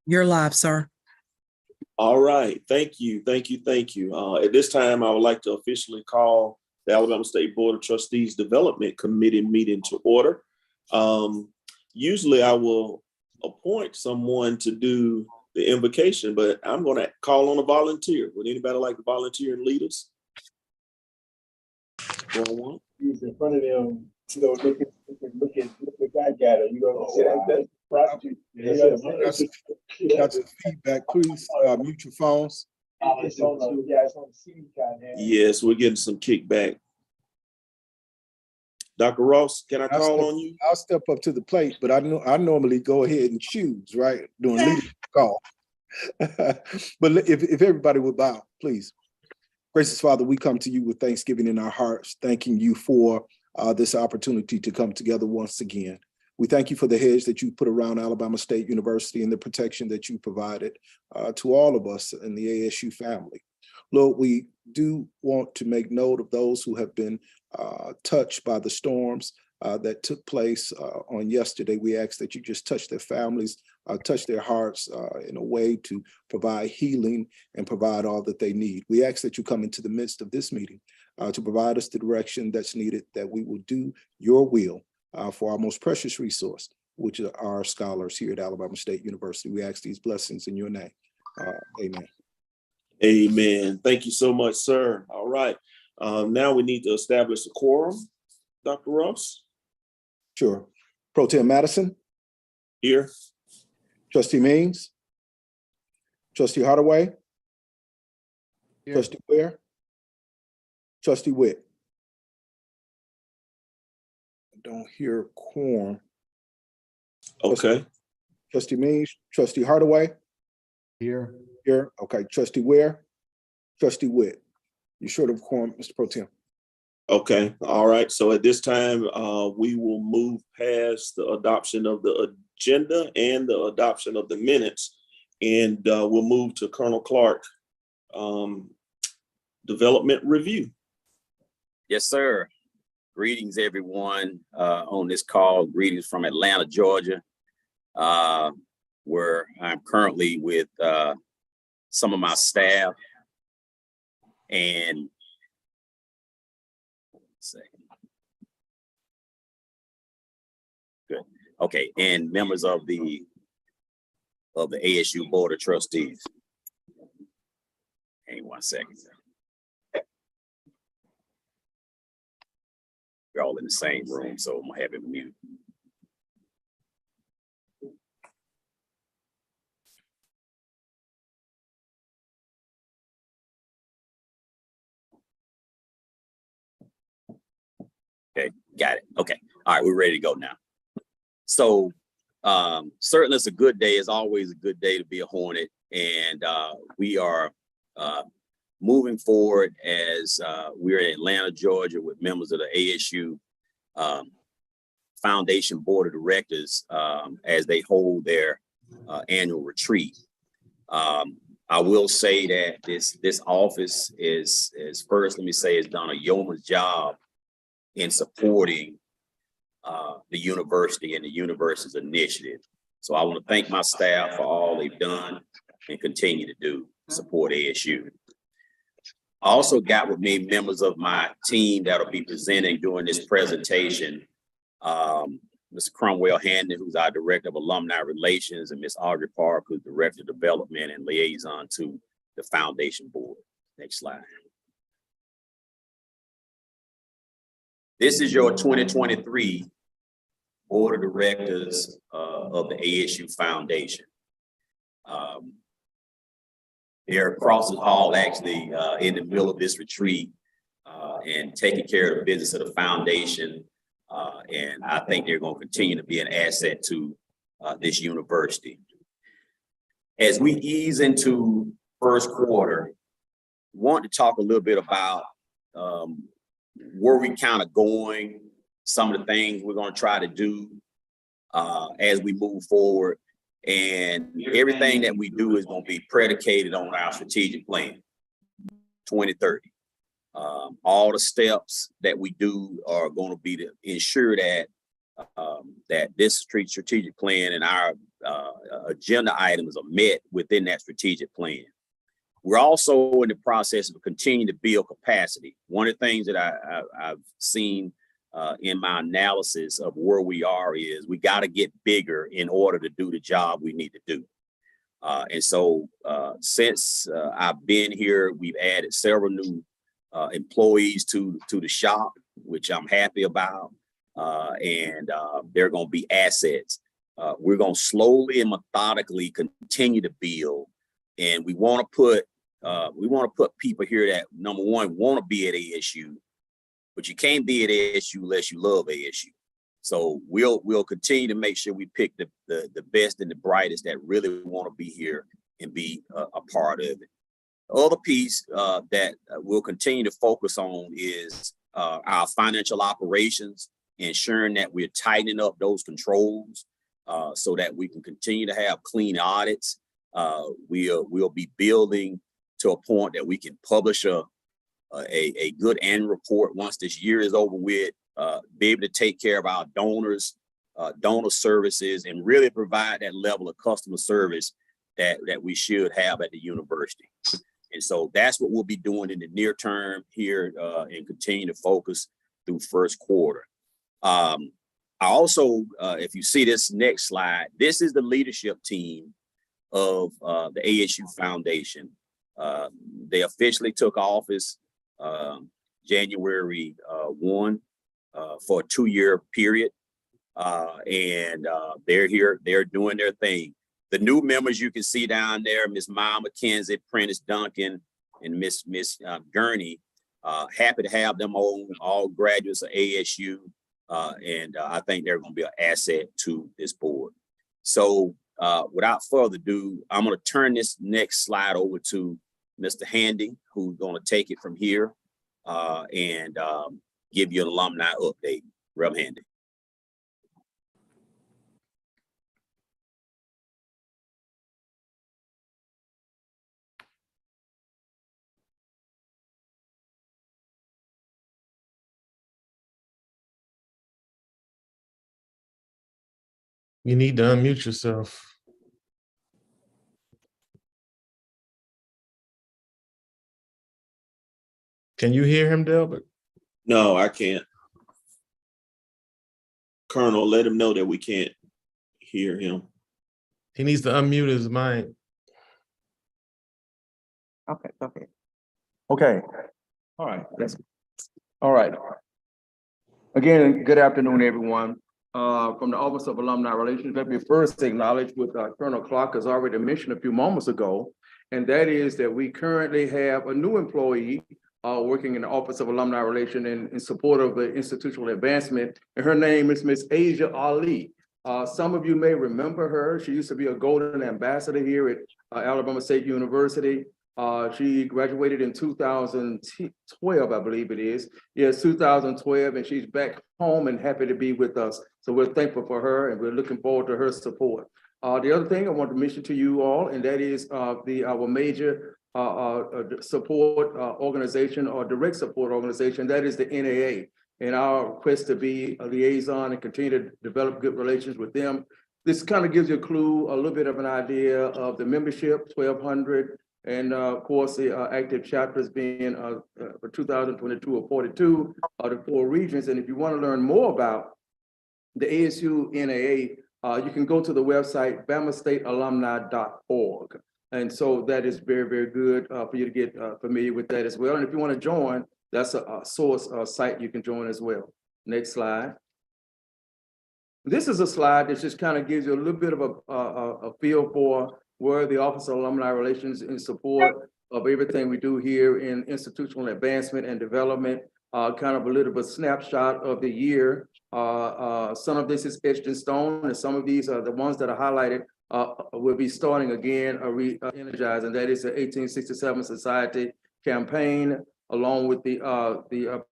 You're live, sir. All right. Thank you. Thank you. Thank you. At this time, I would like to officially call the Alabama State Board of Trustees Development Committee meeting to order. Usually I will appoint someone to do the invocation, but I'm going to call on a volunteer. Would anybody like to volunteer and lead us? One. He's in front of them, you know, look at that gather, you know, that's prostitute. Got some feedback, please mute your phones. It's on the CD kind of. Yes, we're getting some kickback. Dr. Ross, can I call on you? I'll step up to the plate, but I normally go ahead and choose, right, during leadership call. But if everybody would bow, please. Gracious Father, we come to you with thanksgiving in our hearts, thanking you for this opportunity to come together once again. We thank you for the hedge that you put around Alabama State University and the protection that you provided to all of us in the ASU family. Lord, we do want to make note of those who have been touched by the storms that took place on yesterday. We ask that you just touch their families, touch their hearts in a way to provide healing and provide all that they need. We ask that you come into the midst of this meeting to provide us the direction that's needed, that we will do your will for our most precious resource, which are our scholars here at Alabama State University. We ask these blessings in your name. Amen. Amen. Thank you so much, sir. All right. Now we need to establish a quorum. Dr. Ross? Sure. Pro Tem Madison? Here. Trustee Means? Trustee Hardaway? Here. Trustee Ware? Trustee Witt? I don't hear quorum. Okay. Trustee Means? Trustee Hardaway? Here. Here. Okay. Trustee Ware? Trustee Witt? You're short of quorum, Mr. Pro Tem. Okay. All right. So at this time, we will move past the adoption of the agenda and the adoption of the minutes, and we'll move to Colonel Clark, development review. Yes, sir. Greetings, everyone on this call. Greetings from Atlanta, Georgia, where I'm currently with some of my staff. And good. Okay, and members of the ASU Board of Trustees. Hang 1 second. We're all in the same room, so I'm gonna have him mute. Okay, got it. Okay, all right, we're ready to go now. So certainly it's a good day. It's always a good day to be a Hornet, and we are moving forward as we're in Atlanta, Georgia, with members of the ASU Foundation Board of Directors as they hold their annual retreat. I will say that this office is first, let me say, has done a yeoman's job in supporting the university and the university's initiative. So I want to thank my staff for all they've done and continue to do to support ASU. I also got with me members of my team that'll be presenting during this presentation. Mr. Cromwell Handon, who's our Director of Alumni Relations, and Ms. Audrey Park, who's Director of Development and Liaison to the Foundation Board. Next slide. This is your 2023 Board of Directors of the ASU Foundation. They're across the hall, actually, in the middle of this retreat and taking care of the business of the foundation. And I think they're going to continue to be an asset to this university. As we ease into first quarter, I want to talk a little bit about where we kind of going, some of the things we're going to try to do as we move forward. And everything that we do is going to be predicated on our strategic plan, 2030. All the steps that we do are going to be to ensure that that this strategic plan and our agenda items are met within that strategic plan. We're also in the process of continuing to build capacity. One of the things that I've seen in my analysis of where we are is we got to get bigger in order to do the job we need to do. And so since I've been here, we've added several new employees to the shop, which I'm happy about. And they're going to be assets. We're going to slowly and methodically continue to build. And we want to put people here that, number one, want to be at ASU, but you can't be at ASU unless you love ASU. So we'll continue to make sure we pick the best and the brightest that really want to be here and be a part of it. The other piece that we'll continue to focus on is our financial operations, ensuring that we're tightening up those controls so that we can continue to have clean audits. We'll be building to a point that we can publish a good annual report once this year is over with, be able to take care of our donors, donor services, and really provide that level of customer service that we should have at the university. And so that's what we'll be doing in the near term here and continue to focus through first quarter. I also, if you see this next slide, this is the leadership team of the ASU Foundation. They officially took office January 1 for a 2-year period. And they're here, they're doing their thing. The new members you can see down there, Ms. Maya McKenzie, Prentice Duncan, and Miss Gurney, happy to have them all graduates of ASU. And I think they're going to be an asset to this board. So without further ado, I'm going to turn this next slide over to Mr. Handy, who's going to take it from here and give you an alumni update. Rev. Handy. You need to unmute yourself. Can you hear him, Delbert? No, I can't. Colonel, let him know that we can't hear him. He needs to unmute his mic. Okay. All right. All right. Again, good afternoon, everyone. From the Office of Alumni Relations, let me first acknowledge what Colonel Clark has already mentioned a few moments ago, and that is that we currently have a new employee working in the Office of Alumni Relations in support of the institutional advancement, and her name is Miss Asia Ali. Some of you may remember her. She used to be a Golden Ambassador here at Alabama State University. She graduated in 2012, I believe it is. Yes, 2012, and she's back home and happy to be with us. So we're thankful for her, and we're looking forward to her support. The other thing I want to mention to you all, and that is our major support organization or direct support organization, that is the NAA. And our request to be a liaison and continue to develop good relations with them. This kind of gives you a clue, a little bit of an idea of the membership, 1,200. And of course, the active chapters being for 2022 or 42 of the 4 regions. And if you want to learn more about the ASU NAA, you can go to the website bamastatealumni.org. And so that is very, very good for you to get familiar with that as well. And if you want to join, that's a source site you can join as well. Next slide. This is a slide that just kind of gives you a little bit of a feel for where the Office of Alumni Relations in support of everything we do here in institutional advancement and development, kind of a little bit snapshot of the year. Some of this is etched in stone, and some of these are the ones that are highlighted will be starting again, re-energized, and that is the 1867 Society campaign, along with the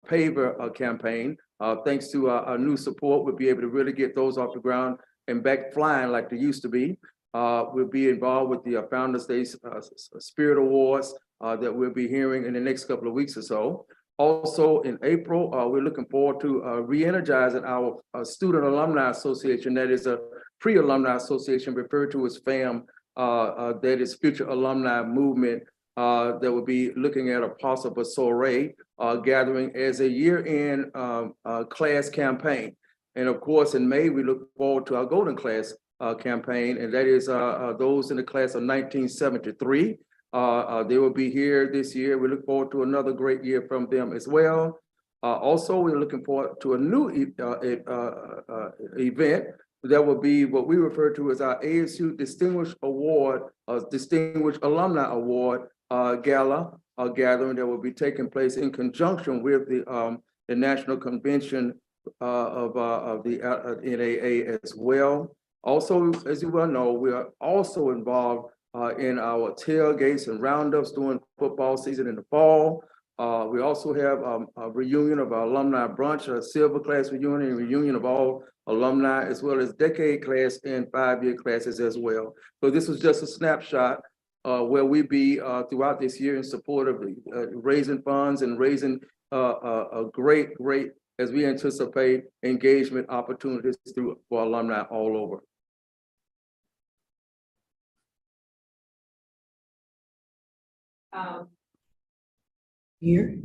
PAVR campaign. Thanks to our new support, we'll be able to really get those off the ground and back flying like they used to be. We'll be involved with the Founders Day Spirit Awards that we'll be hearing in the next couple of weeks or so. Also in April, we're looking forward to re-energizing our Student Alumni Association. That is a pre-alumni association referred to as FAM, that is Future Alumni Movement, that will be looking at a possible soiree gathering as a year-end class campaign. And of course, in May, we look forward to our Golden Class campaign, and that is those in the class of 1973. They will be here this year. We look forward to another great year from them as well. Also, we're looking forward to a new event that will be what we refer to as our ASU Distinguished Award, Distinguished Alumni Award Gala gathering that will be taking place in conjunction with the National Convention of the NAA as well. Also, as you well know, we are also involved in our tailgates and roundups during football season in the fall. We also have a reunion of our alumni brunch, a silver class reunion, reunion of all alumni, as well as decade class and 5-year classes as well. So this was just a snapshot where we be throughout this year in support of raising funds and raising a great, as we anticipate, engagement opportunities for alumni all over. Here.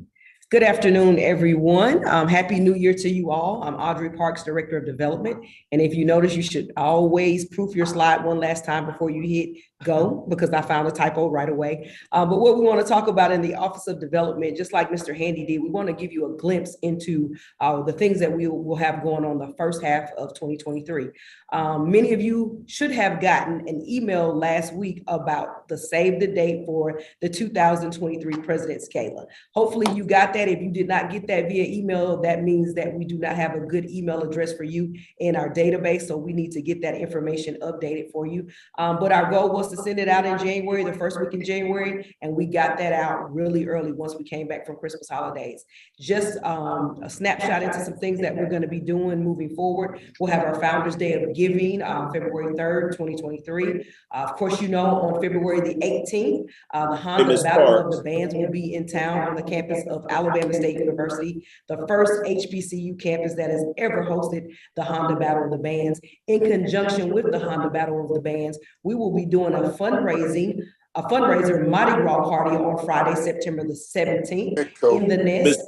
Good afternoon, everyone. Happy New Year to you all. I'm Audrey Parks, Director of Development. And if you notice, you should always proof your slide one last time before you hit go, because I found a typo right away. But what we want to talk about in the Office of Development, just like Mr. Handy did, we want to give you a glimpse into the things that we will have going on the first half of 2023. Many of you should have gotten an email last week about the save the date for the 2023 President's Gala. Hopefully you got that. If you did not get that via email, that means that we do not have a good email address for you in our database. So we need to get that information updated for you. But our goal was to send it out in January, the first week in January, and we got that out really early once we came back from Christmas holidays. Just a snapshot into some things that we're going to be doing moving forward. We'll have our Founders Day of Giving, February 3rd, 2023. Of course, you know, on February the 18th, the Honda Battle of the Bands will be in town on the campus of Alabama State University, the first HBCU campus that has ever hosted the Honda Battle of the Bands. In conjunction with the Honda Battle of the Bands, we will be doing a fundraiser Mardi Gras party on Friday, September the 17th in the Nest.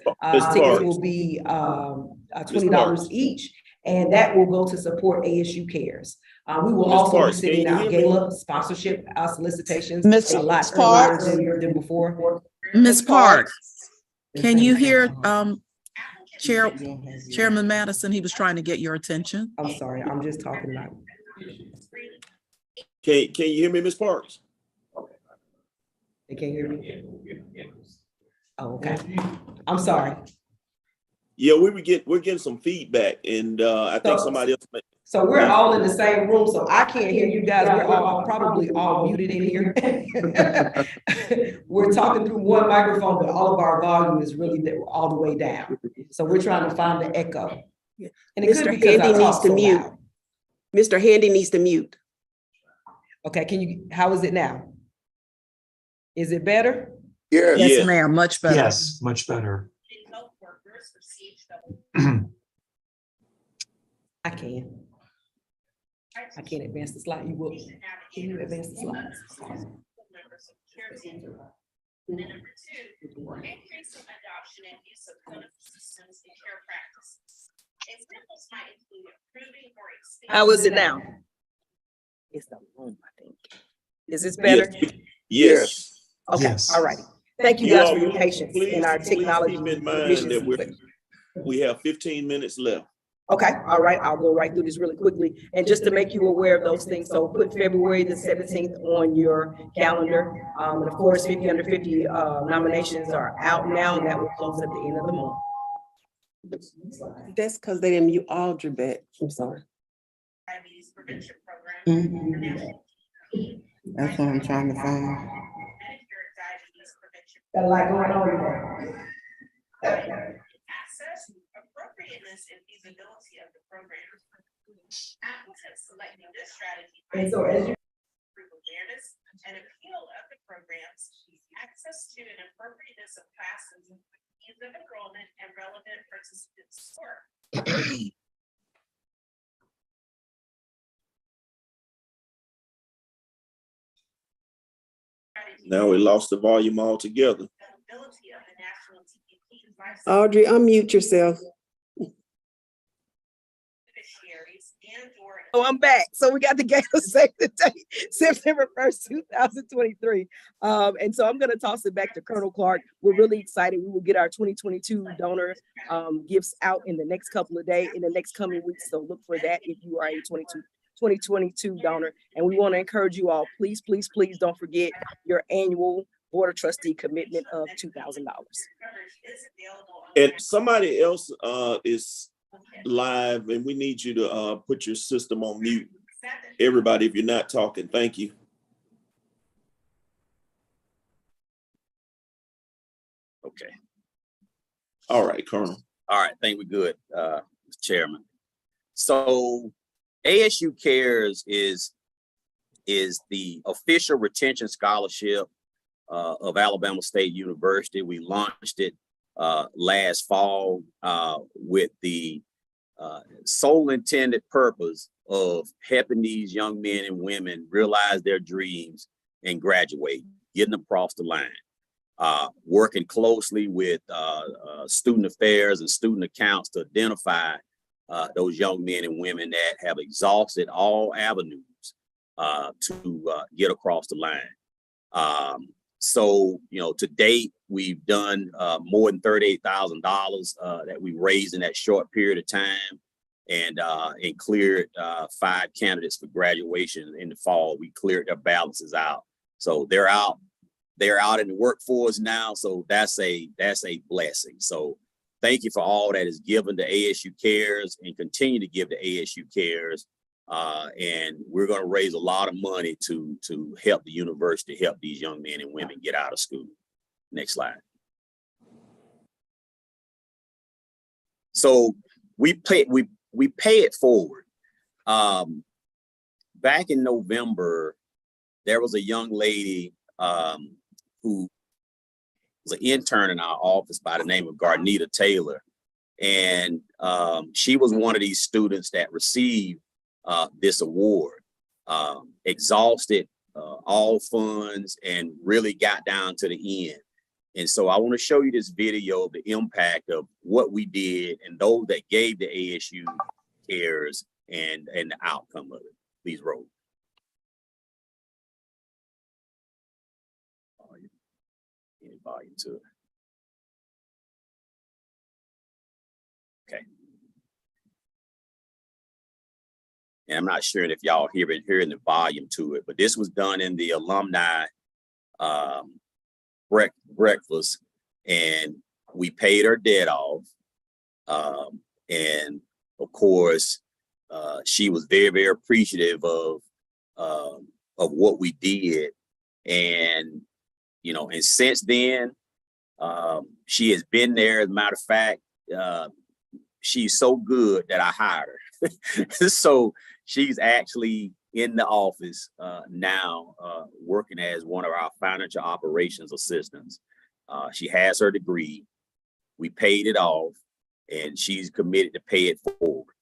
Tickets will be $20 each, and that will go to support ASU Cares. We will also be sending out gala sponsorship solicitations a lot earlier than before. Ms. Parks, can you hear Chairman Madison? He was trying to get your attention. I'm sorry, I'm just talking about. Can you hear me, Ms. Parks? They can't hear me? Oh, okay. I'm sorry. Yeah, we're getting some feedback, and I think somebody else. So we're all in the same room, so I can't hear you guys. We're all probably all muted in here. We're talking through one microphone, but all of our volume is really all the way down. So we're trying to find the echo. And it Mr. Handy needs to mute. Mr. Handy needs to mute. Okay, how is it now? Is it better? Yes, ma'am, much better. Yes, much better. I can't advance the slide. You will. Can you advance the slides? Increasing adoption and use of clinical systems in care practices. Examples might include improving or expanding. How is it now? It's the room, I think. Is this better? Yes. Okay, Yes. all right. Thank you guys for your patience in our technology. Keep in mind that we have 15 minutes left. Okay, all right, I'll go right through this really quickly. And just to make you aware of those things, so put February the 17th on your calendar. And of course, 50 under 50 nominations are out now, and that will close at the end of the month. That's because they didn't mute Audrey back. I'm sorry. Diabetes prevention program. That's what I'm trying to find. Medicare diabetes prevention. Got a lot going on here. Access, appropriateness, and feasibility of the program. Applicants selecting this strategy. And so as you Improve awareness and appeal of the programs, access to and appropriateness of classes, ease of enrollment, and relevant participant support. Now we lost the volume altogether. Availability of the national TPP life Audrey, unmute yourself. beneficiaries and/or Oh, I'm back. So we got the Gala Save the Date, September 1st, 2023. And so I'm going to toss it back to Colonel Clark. We're really excited. We will get our 2022 donor gifts out in the next couple of days, in the next coming weeks. So look for that if you are a 2022 donor. And we want to encourage you all, please, please, please don't forget your annual Board of Trustee commitment of $2,000. coverage is available. And somebody else is live, and we need you to put your system on mute. Everybody, if you're not talking, thank you. Okay. All right, Colonel. All right, I think we're good, Mr. Chairman. So ASU Cares is the official retention scholarship of Alabama State University. We launched it last fall with the sole intended purpose of helping these young men and women realize their dreams and graduate, getting them across the line. Working closely with student affairs and student accounts to identify those young men and women that have exhausted all avenues to get across the line. So, you know, to date, we've done more than $38,000 that we raised in that short period of time, and cleared 5 candidates for graduation in the fall. We cleared their balances out. So they're out in the workforce now. So that's a blessing. So thank you for all that is given to ASU Cares and continue to give to ASU Cares. And we're going to raise a lot of money to help the university, help these young men and women get out of school. Next slide. So we pay it forward. Back in November, there was a young lady who was an intern in our office by the name of Garnita Taylor. And she was one of these students that received this award, exhausted all funds and really got down to the end. And so I want to show you this video of the impact of what we did and those that gave the ASU Cares and the outcome of it. Please roll. Any volume to it. Okay. And I'm not sure if y'all hearing the volume to it, but this was done in the alumni breakfast, and we paid her debt off. And of course, she was very, very appreciative of what we did. And, you know, and since then, she has been there. As a matter of fact, she's so good that I hired her. So she's actually in the office now, working as one of our financial operations assistants. She has her degree. We paid it off, and she's committed to pay it forward.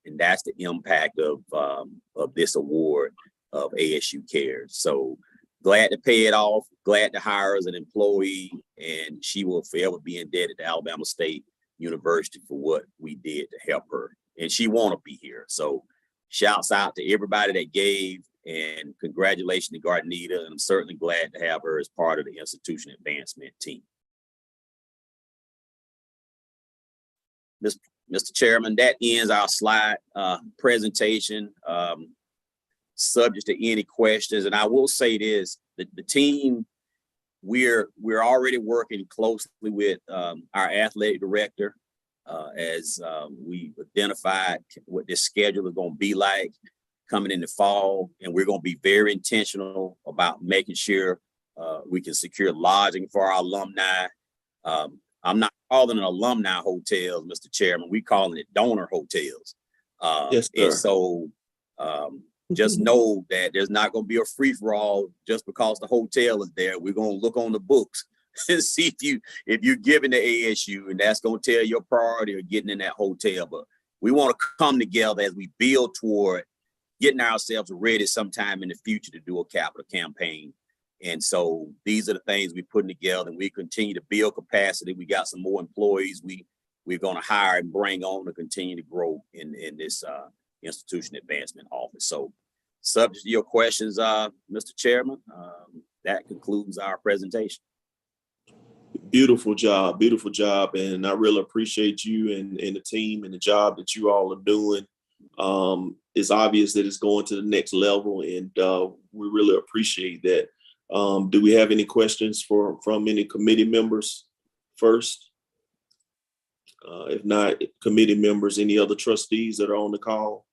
And that's the impact of this award of ASU Cares. So glad to pay it off, glad to hire her as an employee, and she will forever be indebted to Alabama State University for what we did to help her. And she want to be here. So shouts out to everybody that gave, and congratulations to Garnita. And I'm certainly glad to have her as part of the institution advancement team. Mr. Chairman, that ends our slide presentation. Subject to any questions. And I will say this, the team, we're already working closely with our athletic director as we identified what this schedule is going to be like coming in the fall. And we're going to be very intentional about making sure we can secure lodging for our alumni. I'm not calling it alumni hotels, Mr. Chairman. We calling it donor hotels. Yes, sir. And so just know that there's not going to be a free for all just because the hotel is there. We're going to look on the books and see if you're giving to ASU, and that's going to tell your priority of getting in that hotel. But we want to come together as we build toward getting ourselves ready sometime in the future to do a capital campaign And so these are the things we're putting together, and we continue to build capacity. We got some more employees we're going to hire and bring on to continue to grow in this institution advancement office. So subject to your questions, Mr. Chairman, that concludes our presentation. Beautiful job, and I really appreciate you and the team and the job that you all are doing. It's obvious that it's going to the next level, and we really appreciate that. Do we have any questions from any committee members first? If not, committee members, any other trustees that are on the call?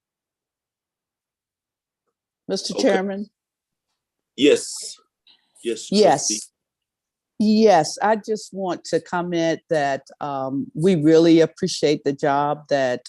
Mr. Okay. Chairman? Yes. Trustee. Yes, I just want to comment that we really appreciate the job that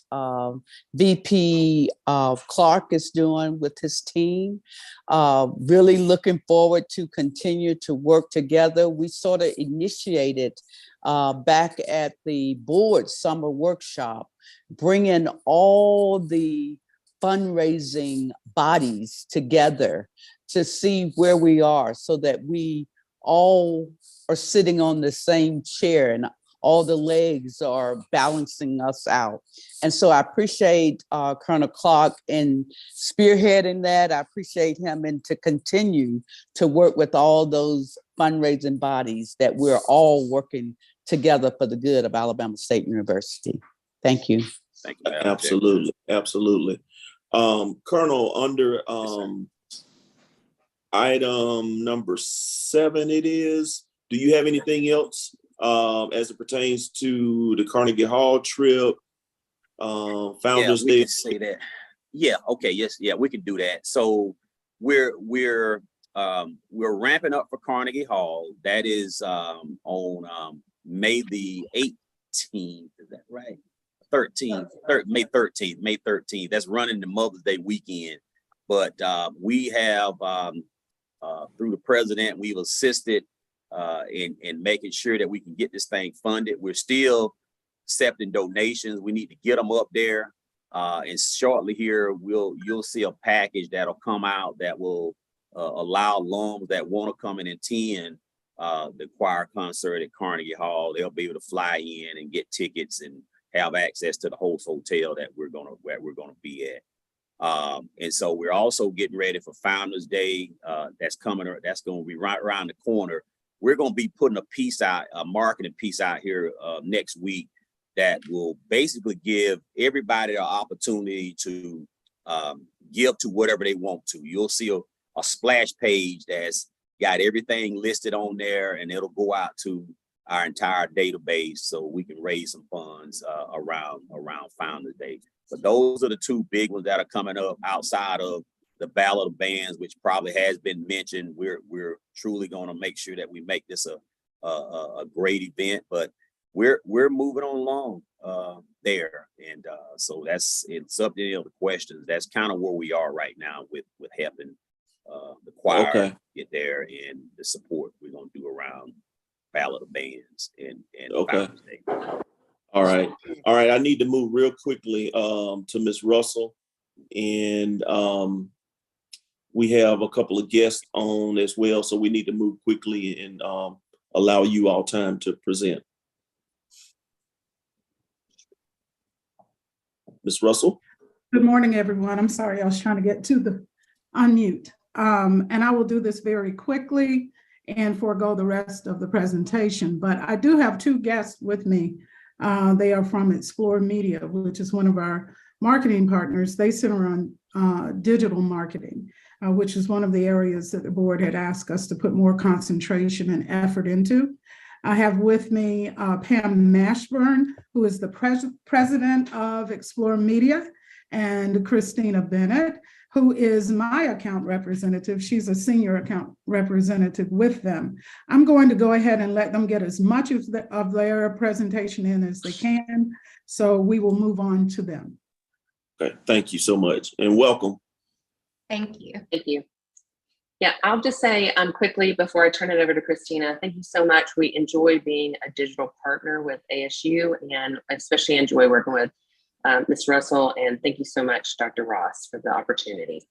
VP Clark is doing with his team. Really looking forward to continue to work together. We sort of initiated back at the board summer workshop, bringing all the fundraising bodies together to see where we are so that we all are sitting on the same chair and all the legs are balancing us out. And so I appreciate Colonel Clark in spearheading that. I appreciate him and to continue to work with all those fundraising bodies that we're all working together for the good of Alabama State University. Thank you. Thank you. Absolutely. Colonel, under item number 7, do you have anything else as it pertains to the Carnegie Hall trip, Founders Day? We can say that. Yeah, okay, yes, yeah, we can do that. So we're ramping up for Carnegie Hall. That is on May the 18th, is that right? 13th, May 13th. That's running the Mother's Day weekend. But we have, through the president, we've assisted in making sure that we can get this thing funded. We're still accepting donations. We need to get them up there. And shortly here, you'll see a package that'll come out that will allow alums that want to come and attend the choir concert at Carnegie Hall. They'll be able to fly in and get tickets and have access to the host hotel that we're gonna be at. And so we're also getting ready for Founders Day. That's coming. That's going to be right around the corner. We're going to be putting a marketing piece out here next week that will basically give everybody an opportunity to give to whatever they want to. You'll see a splash page that's got everything listed on there, and it'll go out to our entire database so we can raise some funds around Founders Day. But those are the two big ones that are coming up outside of the Ballad of Bands, which probably has been mentioned. We're truly going to make sure that we make this a great event, but we're moving on along there. And so it's up to the other questions. That's kind of where we are right now with helping the choir get there and the support we're going to do around Ballad of Bands and Founders Day. All right. I need to move real quickly to Ms. Russell, and we have a couple of guests on as well, so we need to move quickly and allow you all time to present. Ms. Russell. Good morning, everyone. I'm sorry, I was trying to get to the unmute. And I will do this very quickly and forego the rest of the presentation, but I do have two guests with me. They are from Explore Media, which is one of our marketing partners. They center on digital marketing, which is one of the areas that the board had asked us to put more concentration and effort into. I have with me Pam Mashburn, who is the president of Explore Media, and Christina Bennett, who is my account representative. She's a senior account representative with them. I'm going to go ahead and let them get as much of their presentation in as they can. So we will move on to them. Okay, thank you so much and welcome. Thank you. Thank you. Yeah, I'll just say quickly before I turn it over to Christina, thank you so much. We enjoy being a digital partner with ASU and especially enjoy working with Ms. Russell, and thank you so much, Dr. Ross, for the opportunity.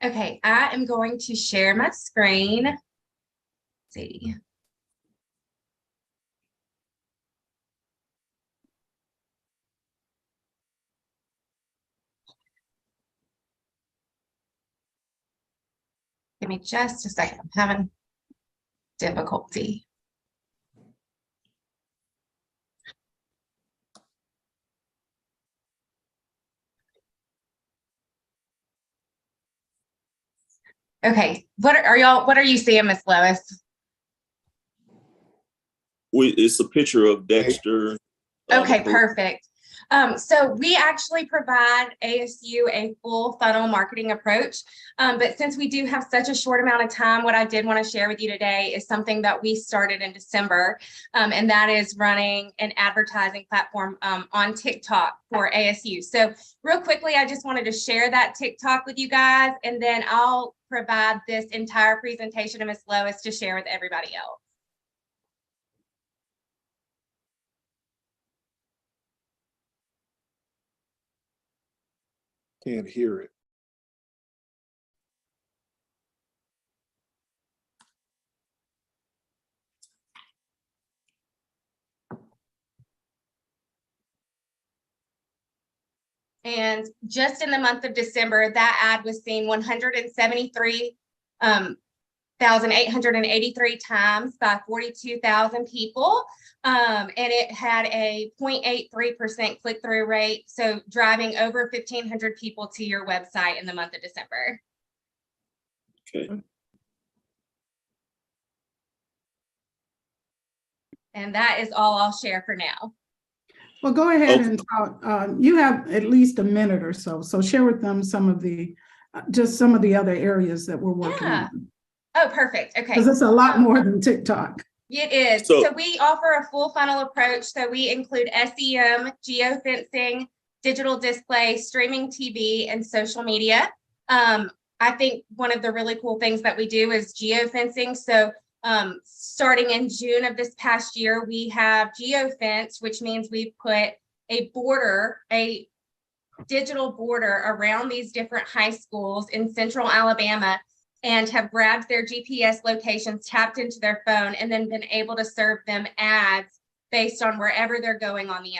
Okay, I am going to share my screen. Let's see. Give me just a second. I'm having difficulty. Okay, what are you seeing, Miss Lois? It's a picture of Dexter. Okay, perfect. So we actually provide ASU a full funnel marketing approach. But since we do have such a short amount of time, what I did want to share with you today is something that we started in December, and that is running an advertising platform on TikTok for ASU. So real quickly, I just wanted to share that TikTok with you guys, and then I'll provide this entire presentation to Ms. Lois to share with everybody else. Can't hear it. And just in the month of December, that ad was seen 173,883 times by 42,000 people. And it had a 0.83% click-through rate, so driving over 1,500 people to your website in the month of December. Okay. And that is all I'll share for now. Well, go ahead and talk. You have at least a minute or so. So share with them some of the, just some of the other areas that we're working on. Oh, perfect. Okay. Because it's a lot more than TikTok. It is. So we offer a full funnel approach. So we include SEM, geofencing, digital display, streaming TV, and social media. I think one of the really cool things that we do is geofencing. So starting in June of this past year, we have geofence, which means we put a border, a digital border around these different high schools in central Alabama, and have grabbed their GPS locations, tapped into their phone, and then been able to serve them ads based on wherever they're going on the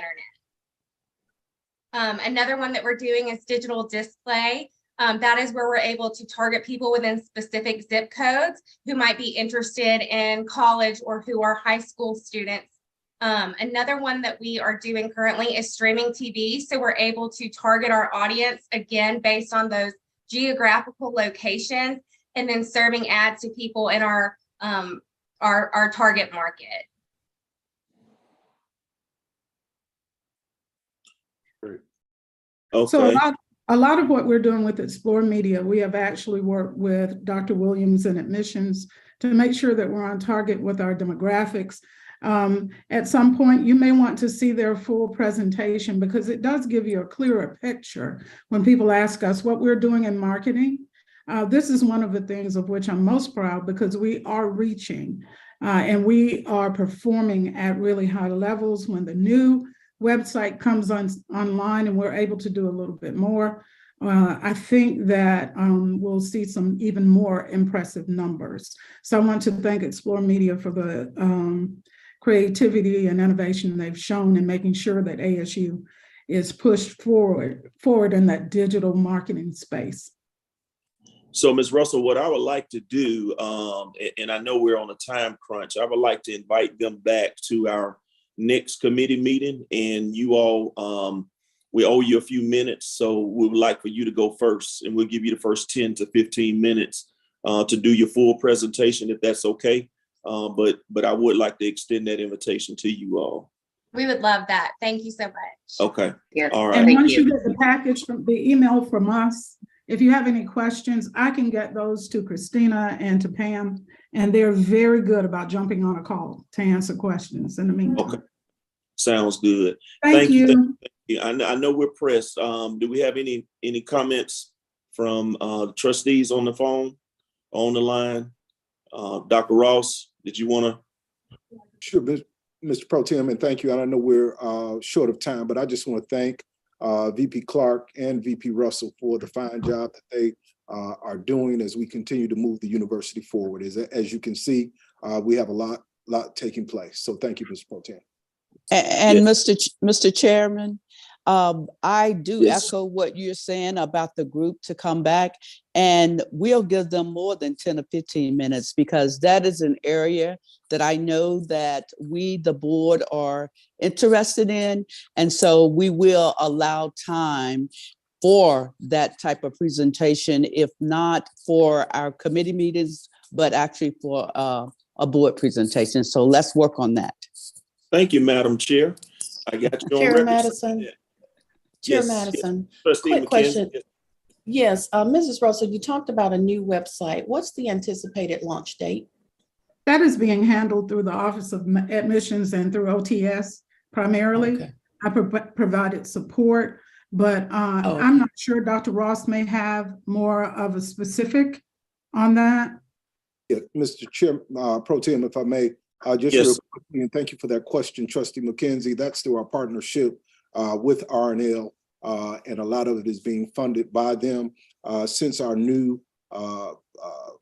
internet. Another one that we're doing is digital display. That is where we're able to target people within specific zip codes who might be interested in college or who are high school students. Another one that we are doing currently is streaming TV. So we're able to target our audience again based on those geographical locations, and then serving ads to people in our target market. Okay. So a lot of what we're doing with Explore Media, we have actually worked with Dr. Williams in admissions to make sure that we're on target with our demographics. At some point, you may want to see their full presentation because it does give you a clearer picture when people ask us what we're doing in marketing. This is one of the things of which I'm most proud because we are reaching and we are performing at really high levels. When the new website comes online and we're able to do a little bit more, I think that we'll see some even more impressive numbers. So I want to thank Explore Media for the creativity and innovation they've shown in making sure that ASU is pushed forward in that digital marketing space. So, Ms. Russell, what I would like to do, and I know we're on a time crunch, I would like to invite them back to our next committee meeting, and you all, we owe you a few minutes, so we would like for you to go first, and we'll give you the first 10 to 15 minutes to do your full presentation, if that's okay. But I would like to extend that invitation to you all. We would love that. Thank you so much. Okay. Yes. All right. And once you get the package from the email from us, if you have any questions, I can get those to Christina and to Pam, and they're very good about jumping on a call to answer questions in the meantime. Okay. Sounds good. Thank you. Thank you. I know we're pressed. Do we have any comments from trustees on the phone, on the line? Dr. Ross, did you want to? Sure, Mr. Pro Tem, and thank you. I know we're short of time, but I just want to thank VP Clark and VP Russell for the fine job that they are doing as we continue to move the university forward. As you can see, we have a lot taking place. So thank you, Mr. Pro Tem. And Mr. Chairman, I do Yes. echo what you're saying about the group to come back, and we'll give them more than 10 or 15 minutes because that is an area that I know that we, the board, are interested in. And so we will allow time for that type of presentation, if not for our committee meetings, but actually for a board presentation. So let's work on that. Thank you, Madam Chair. I got you on Chair record. Madison. Chair Yes, Madison, Trustee quick McKenzie. question. Yes, Mrs. Russell, you talked about a new website. What's the anticipated launch date? That is being handled through the Office of Admissions and through OTS primarily. Okay. I provided support, but I'm not sure Dr. Ross may have more of a specific on that. Yeah, Mr. Chair, Pro Tem, if I may, just Yes. real quickly, and thank you for that question, Trustee McKenzie. That's through our partnership with RNL, and a lot of it is being funded by them. Since our new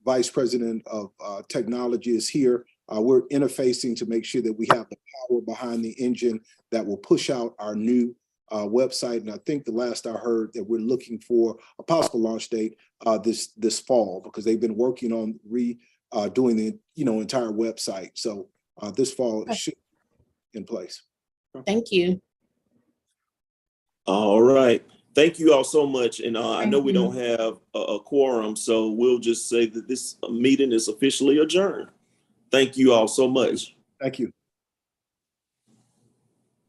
Vice President of Technology is here, we're interfacing to make sure that we have the power behind the engine that will push out our new website. And I think the last I heard that we're looking for a possible launch date this fall, because they've been working on doing the entire website. So this fall it should be in place. Thank you. All right. Thank you all so much. And I know we you. don't have a quorum, so we'll just say that this meeting is officially adjourned. Thank you all so much. Thank you.